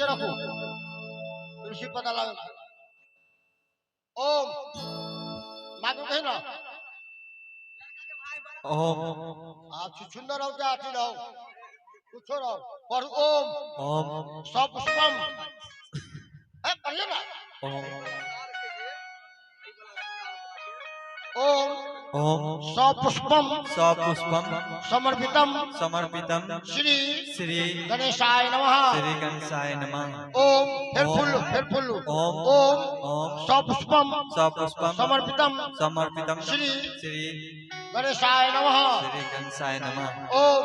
रखो तुलसी पता लगे ओम मागो कहीं ना ओम आप सुंदर रहो क्या आती रहो कुछ रहो पर ओम ओम सपुष्पम है पढ़िए ना ओम ओम ओम सपुष्पम सपुष्पम समर्पितम समर्पितम श्री श्री गणेशाय नमः श्री गणेशाय नमः ओम फिर फुल्लू ओम ओम ओम सपुष्पम सपुष्पम समर्पितम समर्पितम श्री श्री गणेशाय नमः श्री गणेशाय नमः ओम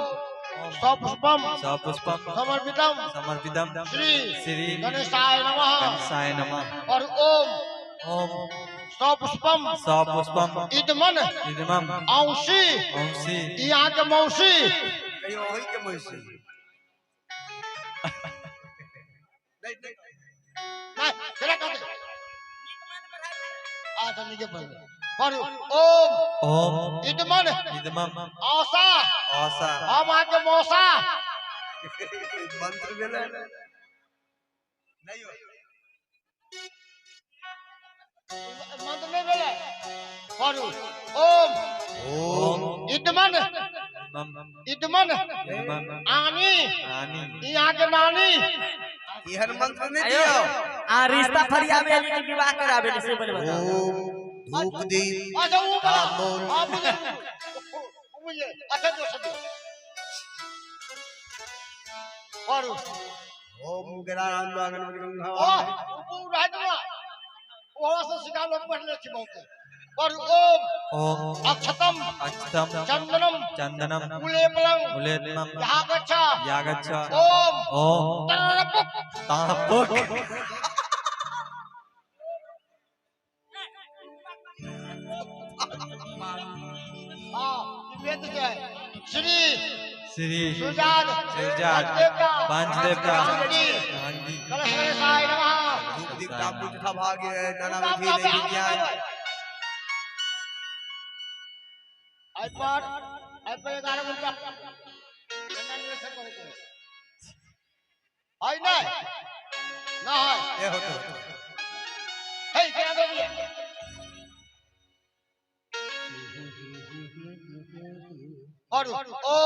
सपुष्पम सपुष्पम समर्पितम समर्पितम श्री श्री गणेशाय नमः गणेशाय नमः और ओम ओम सपुष्पम सपुष्पम इदमन इदमं औषि औषि यहाँ के मौसी कहीं वही के मौसी नहीं तेरा कहते अच्छा नीचे पढ़ ओम ओम इदमन इदमं औसा आसा हम आके मौसा मंत्र मिले नहीं हो मंत्र नहीं मिले पढ़ ओम ओम इदमन इदमन इदमं आनी आनी यहाँ के नानी यह मंत्र नहीं दियो रिश्ता फरियावे के विवाह करावे से बोले बता ओम धूप दीप अच्छा वो बोला तांबूल। हाँ मुझे अच्छा जो सब और ओम गणानां गणपति ओ गंगा वो राजमा वो से सिखा लोग पढ़ले छी बहुत और ओम ओम अक्षतम अक्षतम चंदनम चंदनम उलेपलम उलेत्मं यागच्छ यागच्छ ओम ओम तरपुक तापुक हाँ वेद है श्री श्री सुजात सुजात पंचदेवता गांधी गांधी गणेशाय नमः धूप दीप तांबूल तथा भाग्य नाना विधि देवी ज्ञान आईपैड 11 घंटा आई नहीं ना है ये होतो हे क्या दे दिया और ओ